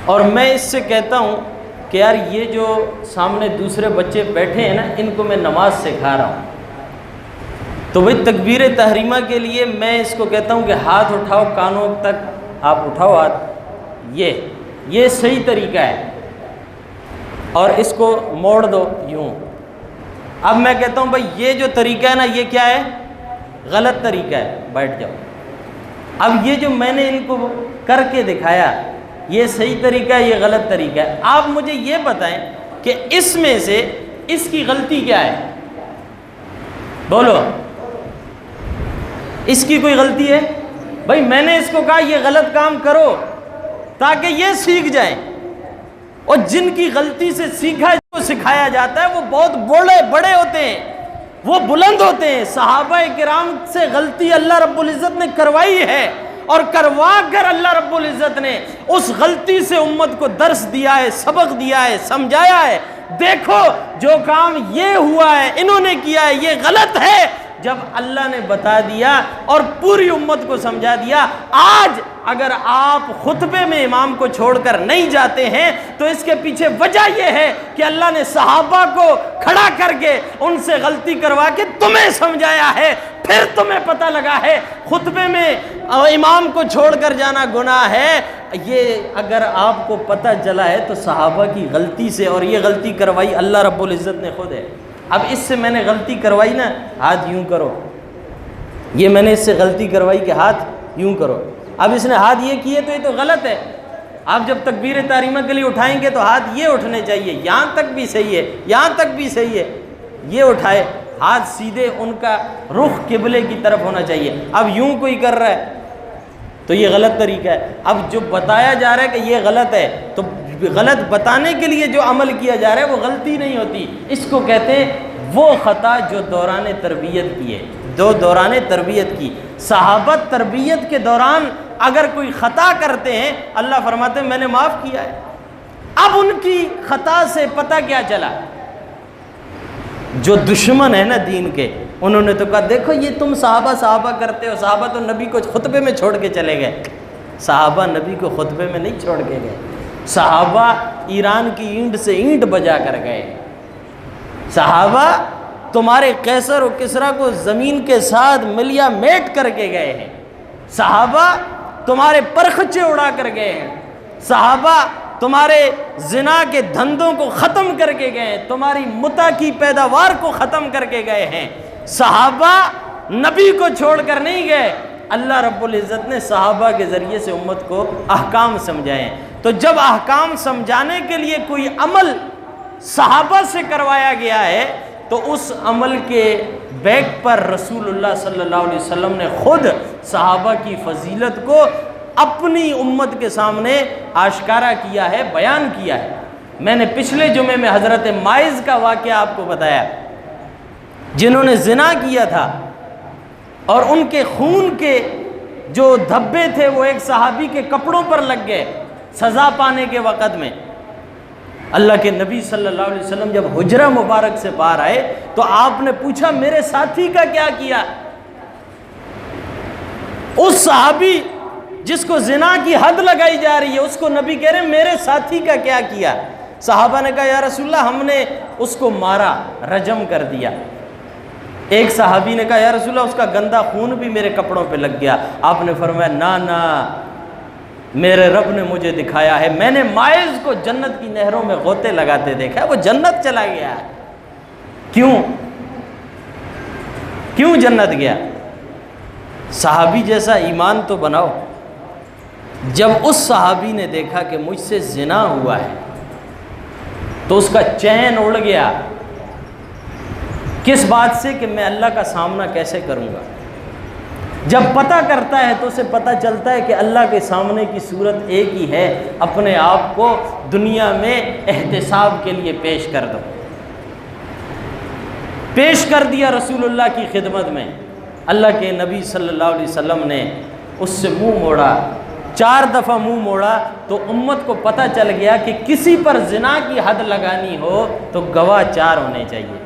اور میں اس سے کہتا ہوں کہ یار یہ جو سامنے دوسرے بچے بیٹھے ہیں نا، ان کو میں نماز سکھا رہا ہوں، تو بھائی تکبیر تحریمہ کے لیے میں اس کو کہتا ہوں کہ ہاتھ اٹھاؤ کانوں تک، آپ اٹھاؤ ہاتھ، یہ صحیح طریقہ ہے، اور اس کو موڑ دو یوں۔ اب میں کہتا ہوں بھائی یہ جو طریقہ ہے نا، یہ کیا ہے؟ غلط طریقہ ہے، بیٹھ جاؤ۔ اب یہ جو میں نے ان کو کر کے دکھایا، یہ صحیح طریقہ ہے، یہ غلط طریقہ ہے۔ آپ مجھے یہ بتائیں کہ اس میں سے اس کی غلطی کیا ہے؟ بولو، اس کی کوئی غلطی ہے؟ بھائی میں نے اس کو کہا یہ غلط کام کرو تاکہ یہ سیکھ جائیں، اور جن کی غلطی سے سیکھا جو سکھایا جاتا ہے وہ بہت بڑے ہوتے ہیں، وہ بلند ہوتے ہیں۔ صحابہ کرام سے غلطی اللہ رب العزت نے کروائی ہے، اور کروا کر اللہ رب العزت نے اس غلطی سے امت کو درس دیا ہے، سبق دیا ہے، سمجھایا ہے۔ دیکھو جو کام یہ ہوا ہے، انہوں نے کیا ہے، یہ غلط ہے۔ جب اللہ نے بتا دیا اور پوری امت کو سمجھا دیا، آج اگر آپ خطبے میں امام کو چھوڑ کر نہیں جاتے ہیں تو اس کے پیچھے وجہ یہ ہے کہ اللہ نے صحابہ کو کھڑا کر کے ان سے غلطی کروا کے تمہیں سمجھایا ہے۔ پھر تمہیں پتہ لگا ہے خطبے میں امام کو چھوڑ کر جانا گناہ ہے۔ یہ اگر آپ کو پتہ چلا ہے تو صحابہ کی غلطی سے، اور یہ غلطی کروائی اللہ رب العزت نے خود ہے۔ اب اس سے میں نے غلطی کروائی نا، ہاتھ یوں کرو، یہ میں نے اس سے غلطی کروائی کہ ہاتھ یوں کرو، اب اس نے ہاتھ یہ کیے تو یہ تو غلط ہے۔ آپ جب تکبیر تحریمہ کے لیے اٹھائیں گے تو ہاتھ یہ اٹھنے چاہیے، یہاں تک بھی صحیح ہے، یہاں تک بھی صحیح ہے، یہ اٹھائے، ہاتھ سیدھے ان کا رخ قبلے کی طرف ہونا چاہیے۔ اب یوں کوئی کر رہا ہے تو یہ غلط طریقہ ہے۔ اب جو بتایا جا رہا ہے کہ یہ غلط ہے، تو غلط بتانے کے لیے جو عمل کیا جا رہا ہے وہ غلطی نہیں ہوتی، اس کو کہتے ہیں وہ خطا جو دوران تربیت کی ہے، دوران تربیت کی۔ صحابہ تربیت کے دوران اگر کوئی خطا کرتے ہیں، اللہ فرماتے ہیں میں نے معاف کیا ہے۔ اب ان کی خطا سے پتہ کیا چلا؟ جو دشمن ہے نا دین کے، انہوں نے تو کہا دیکھو یہ تم صحابہ کرتے ہو، صحابہ تو نبی کو خطبے میں چھوڑ کے چلے گئے۔ صحابہ نبی کو خطبے میں نہیں چھوڑ کے گئے، صحابہ ایران کی اینٹ سے اینٹ بجا کر گئے۔ صحابہ تمہارے قیصر و کسریٰ کو زمین کے ساتھ ملیا میٹ کر کے گئے ہیں، صحابہ تمہارے پرخچے اڑا کر گئے ہیں، صحابہ تمہارے زنا کے دھندوں کو ختم کر کے گئے ہیں، تمہاری متع کی پیداوار کو ختم کر کے گئے ہیں۔ صحابہ نبی کو چھوڑ کر نہیں گئے، اللہ رب العزت نے صحابہ کے ذریعے سے امت کو احکام سمجھائے ہیں۔ تو جب احکام سمجھانے کے لیے کوئی عمل صحابہ سے کروایا گیا ہے تو اس عمل کے بیک پر رسول اللہ صلی اللہ علیہ وسلم نے خود صحابہ کی فضیلت کو اپنی امت کے سامنے آشکارا کیا ہے، بیان کیا ہے۔ میں نے پچھلے جمعے میں حضرت ماعز کا واقعہ آپ کو بتایا، جنہوں نے زنا کیا تھا اور ان کے خون کے جو دھبے تھے وہ ایک صحابی کے کپڑوں پر لگ گئے سزا پانے کے وقت میں۔ اللہ کے نبی صلی اللہ علیہ وسلم جب حجرہ مبارک سے باہر آئے تو آپ نے پوچھا میرے ساتھی کا کیا کیا؟ اس صحابی جس کو زنا کی حد لگائی جا رہی ہے اس کو نبی کہہ رہے ہیں میرے ساتھی کا کیا کیا؟ صحابہ نے کہا یا رسول اللہ ہم نے اس کو مارا، رجم کر دیا۔ ایک صحابی نے کہا یا رسول اللہ اس کا گندا خون بھی میرے کپڑوں پہ لگ گیا۔ آپ نے فرمایا نا میرے رب نے مجھے دکھایا ہے، میں نے ماعز کو جنت کی نہروں میں غوطے لگاتے دیکھا ہے، وہ جنت چلا گیا ہے۔ کیوں جنت گیا؟ صحابی جیسا ایمان تو بناؤ۔ جب اس صحابی نے دیکھا کہ مجھ سے زنا ہوا ہے تو اس کا چین اڑ گیا، کس بات سے کہ میں اللہ کا سامنا کیسے کروں گا۔ جب پتہ کرتا ہے تو اسے پتہ چلتا ہے کہ اللہ کے سامنے کی صورت ایک ہی ہے، اپنے آپ کو دنیا میں احتساب کے لیے پیش کر دو۔ پیش کر دیا رسول اللہ کی خدمت میں، اللہ کے نبی صلی اللہ علیہ وسلم نے اس سے منہ موڑا، 4 دفعہ منہ موڑا تو امت کو پتہ چل گیا کہ کسی پر زنا کی حد لگانی ہو تو گواہ 4 ہونے چاہیے۔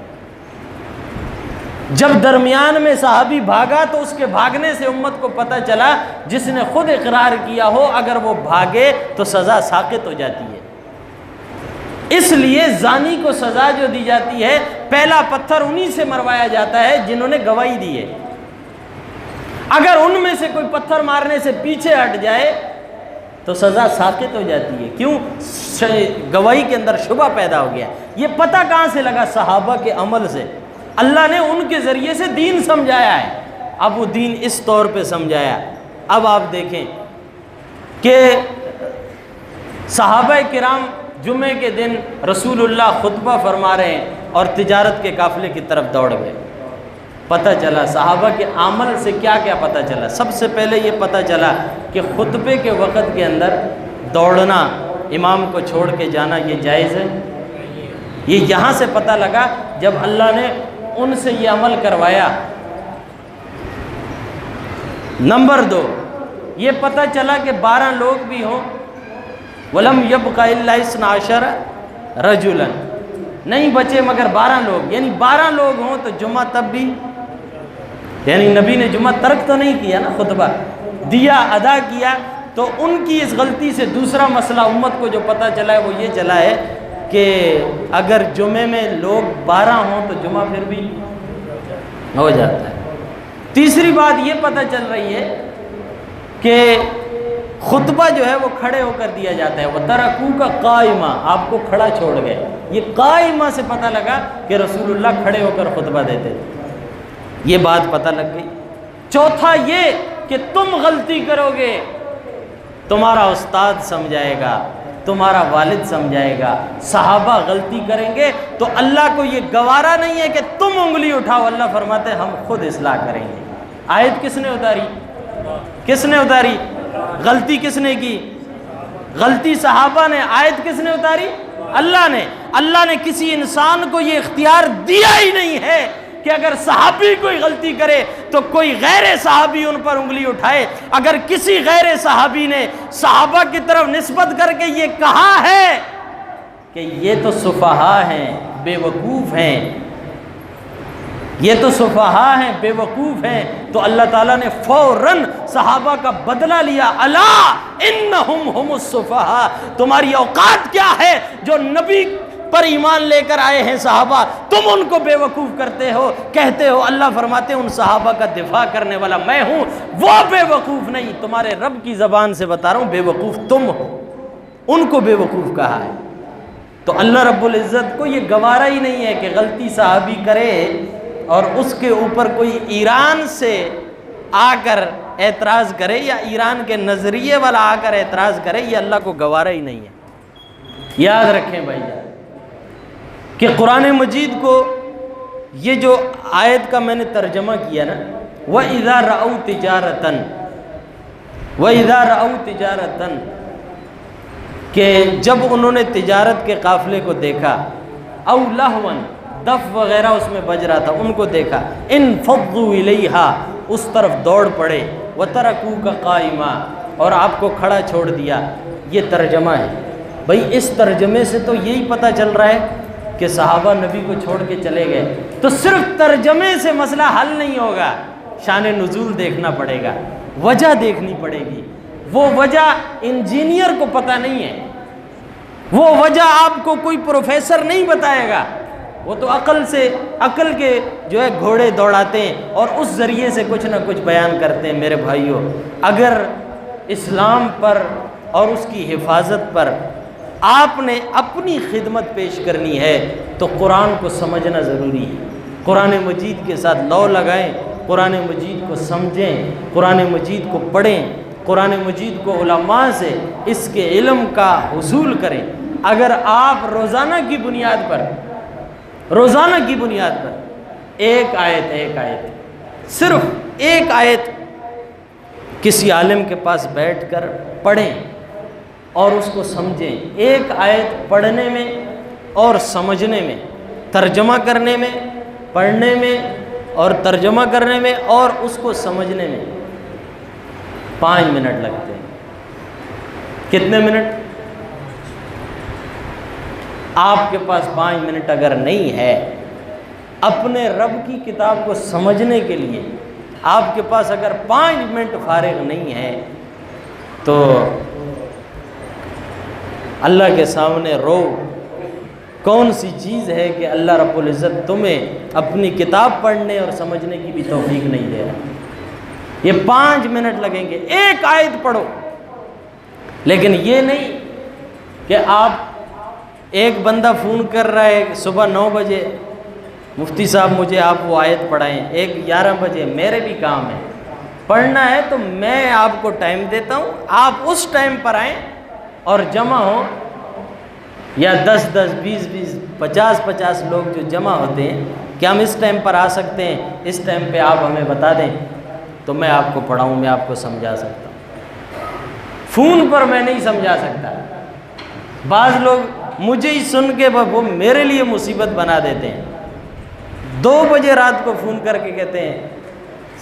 جب درمیان میں صحابی بھاگا تو اس کے بھاگنے سے امت کو پتہ چلا جس نے خود اقرار کیا ہو اگر وہ بھاگے تو سزا ساقط ہو جاتی ہے۔ اس لیے زانی کو سزا جو دی جاتی ہے پہلا پتھر انہی سے مروایا جاتا ہے جنہوں نے گواہی دی ہے۔ اگر ان میں سے کوئی پتھر مارنے سے پیچھے ہٹ جائے تو سزا ساقط ہو جاتی ہے۔ کیوں؟ گواہی کے اندر شبہ پیدا ہو گیا۔ یہ پتہ کہاں سے لگا؟ صحابہ کے عمل سے۔ اللہ نے ان کے ذریعے سے دین سمجھایا ہے۔ اب وہ دین اس طور پہ سمجھایا۔ اب آپ دیکھیں کہ صحابہ کرام جمعے کے دن رسول اللہ خطبہ فرما رہے ہیں اور تجارت کے قافلے کی طرف دوڑ گئے۔ پتہ چلا صحابہ کے عمل سے کیا کیا پتہ چلا؟ سب سے پہلے یہ پتہ چلا کہ خطبے کے وقت کے اندر دوڑنا، امام کو چھوڑ کے جانا یہ جائز ہے۔ یہ یہاں سے پتہ لگا جب اللہ نے ان سے یہ عمل کروایا۔ نمبر 2 یہ پتہ چلا کہ 12 لوگ بھی ہوں، وَلَمْ يَبْقَ إِلَّا 12 رَجُلًا، نہیں بچے مگر 12 لوگ، یعنی 12 لوگ ہوں تو جمعہ تب بھی، یعنی نبی نے جمعہ ترک تو نہیں کیا نا، خطبہ دیا، ادا کیا۔ تو ان کی اس غلطی سے دوسرا مسئلہ امت کو جو پتہ چلا ہے وہ یہ چلا ہے کہ اگر جمعے میں لوگ 12 ہوں تو جمعہ پھر بھی ہو جاتا ہے۔ تیسری بات یہ پتہ چل رہی ہے کہ خطبہ جو ہے وہ کھڑے ہو کر دیا جاتا ہے، وَتَرَكُوكَ قَائِمًا، آپ کو کھڑا چھوڑ گئے۔ یہ قائمہ سے پتہ لگا کہ رسول اللہ کھڑے ہو کر خطبہ دیتے تھے، یہ بات پتہ لگ گئی۔ چوتھا یہ کہ تم غلطی کرو گے تمہارا استاد سمجھائے گا، تمہارا والد سمجھائے گا، صحابہ غلطی کریں گے تو اللہ کو یہ گوارا نہیں ہے کہ تم انگلی اٹھاؤ، اللہ فرماتے ہیں ہم خود اصلاح کریں گے۔ آیت کس نے اتاری؟ کس نے اتاری؟ غلطی کس نے کی؟ غلطی صحابہ نے۔ آیت کس نے اتاری؟ اللہ نے۔ اللہ نے کسی انسان کو یہ اختیار دیا ہی نہیں ہے کہ اگر صحابی کوئی غلطی کرے تو کوئی غیر صحابی ان پر انگلی اٹھائے۔ اگر کسی غیر صحابی نے صحابہ کی طرف نسبت کر کے یہ کہا ہے کہ یہ تو سفہا ہیں، بے وقوف ہیں، یہ تو سفہا ہیں، بے وقوف ہیں، تو اللہ تعالیٰ نے فوراً صحابہ کا بدلہ لیا۔ الا انہم ہم السفہاء، تمہاری اوقات کیا ہے جو نبی پر ایمان لے کر آئے ہیں صحابہ، تم ان کو بے وقوف کرتے ہو، کہتے ہو۔ اللہ فرماتے ہیں ان صحابہ کا دفاع کرنے والا میں ہوں، وہ بے وقوف نہیں، تمہارے رب کی زبان سے بتا رہا ہوں، بے وقوف تم ہو، ان کو بے وقوف کہا ہے۔ تو اللہ رب العزت کو یہ گوارا ہی نہیں ہے کہ غلطی صحابی کرے اور اس کے اوپر کوئی ایران سے آ کر اعتراض کرے یا ایران کے نظریے والا آ کر اعتراض کرے، یہ اللہ کو گوارا ہی نہیں ہے۔ یاد رکھیں بھائی جان کہ قرآن مجید کو یہ جو آیت کا میں نے ترجمہ کیا نا، وَإِذَا رَأَوْا تِجَارَةً، وَإِذَا رَأَوْا تِجَارَةً، کہ جب انہوں نے تجارت کے قافلے کو دیکھا، او لہون، دف وغیرہ اس میں بج رہا تھا، ان کو دیکھا، انفضوا الیہا، اس طرف دوڑ پڑے، وترکوک قائما، اور آپ کو کھڑا چھوڑ دیا۔ یہ ترجمہ ہے بھائی۔ اس ترجمے سے تو یہی پتہ چل رہا ہے کہ صحابہ نبی کو چھوڑ کے چلے گئے، تو صرف ترجمے سے مسئلہ حل نہیں ہوگا، شان نزول دیکھنا پڑے گا، وجہ دیکھنی پڑے گی۔ وہ وجہ انجینئر کو پتہ نہیں ہے، وہ وجہ آپ کو کوئی پروفیسر نہیں بتائے گا، وہ تو عقل کے جو ہے گھوڑے دوڑاتے ہیں اور اس ذریعے سے کچھ نہ کچھ بیان کرتے ہیں۔ میرے بھائیوں، اگر اسلام پر اور اس کی حفاظت پر آپ نے اپنی خدمت پیش کرنی ہے تو قرآن کو سمجھنا ضروری ہے۔ قرآن مجید کے ساتھ لو لگائیں، قرآن مجید کو سمجھیں، قرآن مجید کو پڑھیں، قرآن مجید کو علماء سے اس کے علم کا حصول کریں۔ اگر آپ روزانہ کی بنیاد پر ایک آیت صرف ایک آیت کسی عالم کے پاس بیٹھ کر پڑھیں اور اس کو سمجھیں، ایک آیت پڑھنے میں اور سمجھنے میں، ترجمہ کرنے میں، پڑھنے میں اور ترجمہ کرنے میں اور اس کو سمجھنے میں 5 منٹ لگتے ہیں۔ کتنے منٹ؟ آپ کے پاس 5 منٹ اگر نہیں ہے اپنے رب کی کتاب کو سمجھنے کے لیے، آپ کے پاس اگر 5 منٹ فارغ نہیں ہے تو اللہ کے سامنے رو۔ کون سی چیز ہے کہ اللہ رب العزت تمہیں اپنی کتاب پڑھنے اور سمجھنے کی بھی توفیق نہیں دے رہا؟ یہ 5 منٹ لگیں گے، ایک آیت پڑھو۔ لیکن یہ نہیں کہ آپ ایک بندہ فون کر رہا ہے صبح 9 بجے، مفتی صاحب مجھے آپ وہ آیت پڑھائیں، ایک 11 بجے میرے بھی کام ہے، پڑھنا ہے تو میں آپ کو ٹائم دیتا ہوں، آپ اس ٹائم پر آئیں اور جمع ہوں، یا 10 20 50 لوگ جو جمع ہوتے ہیں کہ ہم اس ٹائم پر آ سکتے ہیں، اس ٹائم پہ آپ ہمیں بتا دیں تو میں آپ کو پڑھاؤں، میں آپ کو سمجھا سکتا ہوں۔ فون پر میں نہیں سمجھا سکتا۔ بعض لوگ مجھے ہی سن کے وہ میرے لیے مصیبت بنا دیتے ہیں، 2 بجے رات کو فون کر کے کہتے ہیں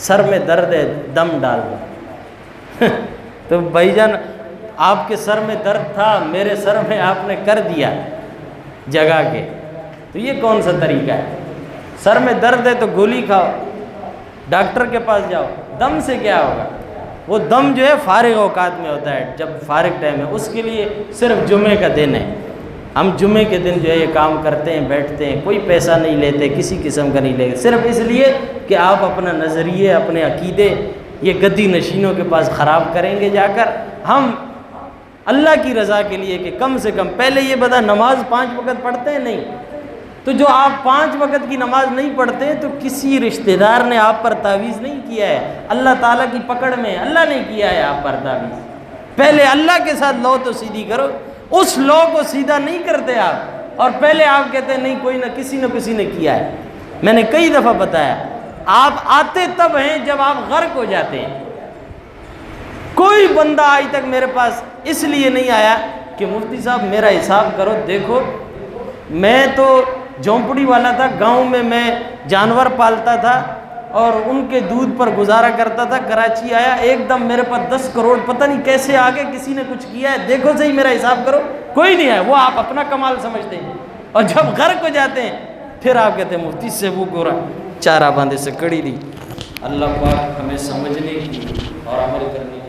سر میں درد ہے، دم ڈال دو۔ تو بھائی جان آپ کے سر میں درد تھا، میرے سر میں آپ نے کر دیا جگا کے، تو یہ کون سا طریقہ ہے؟ سر میں درد ہے تو گولی کھاؤ، ڈاکٹر کے پاس جاؤ، دم سے کیا ہوگا؟ وہ دم جو ہے فارغ اوقات میں ہوتا ہے، جب فارغ ٹائم ہے، اس کے لیے صرف جمعے کا دن ہے، ہم جمعے کے دن جو ہے یہ کام کرتے ہیں، بیٹھتے ہیں، کوئی پیسہ نہیں لیتے، کسی قسم کا نہیں لیتے، صرف اس لیے کہ آپ اپنا نظریے، اپنے عقیدے یہ گدی نشینوں کے پاس خراب کریں گے جا کر۔ ہم اللہ کی رضا کے لیے کہ کم سے کم پہلے یہ بتا نماز 5 وقت پڑھتے ہیں نہیں، تو جو آپ 5 وقت کی نماز نہیں پڑھتے تو کسی رشتہ دار نے آپ پر تعویذ نہیں کیا ہے، اللہ تعالیٰ کی پکڑ میں اللہ نے کیا ہے آپ پر تعویذ۔ پہلے اللہ کے ساتھ لو تو سیدھی کرو، اس لو کو سیدھا نہیں کرتے آپ، اور پہلے آپ کہتے ہیں نہیں کوئی نہ کسی نے کیا ہے۔ میں نے کئی دفعہ بتایا آپ آتے تب ہیں جب آپ غرق ہو جاتے ہیں۔ کوئی بندہ آج تک میرے پاس اس لیے نہیں آیا کہ مفتی صاحب میرا حساب کرو، دیکھو میں تو جھونپڑی والا تھا، گاؤں میں جانور پالتا تھا اور ان کے دودھ پر گزارا کرتا تھا، کراچی آیا ایک دم میرے پاس 10 کروڑ پتہ نہیں کیسے آگے، کسی نے کچھ کیا ہے، دیکھو صحیح میرا حساب کرو، کوئی نہیں ہے۔ وہ آپ اپنا کمال سمجھتے ہیں، اور جب غرق ہو جاتے ہیں پھر آپ کہتے ہیں مفتی سے وہ گورا چارہ باندھے سے کڑی دی۔ اللہ پاک ہمیں سمجھنے کی اور عمل کرنے کی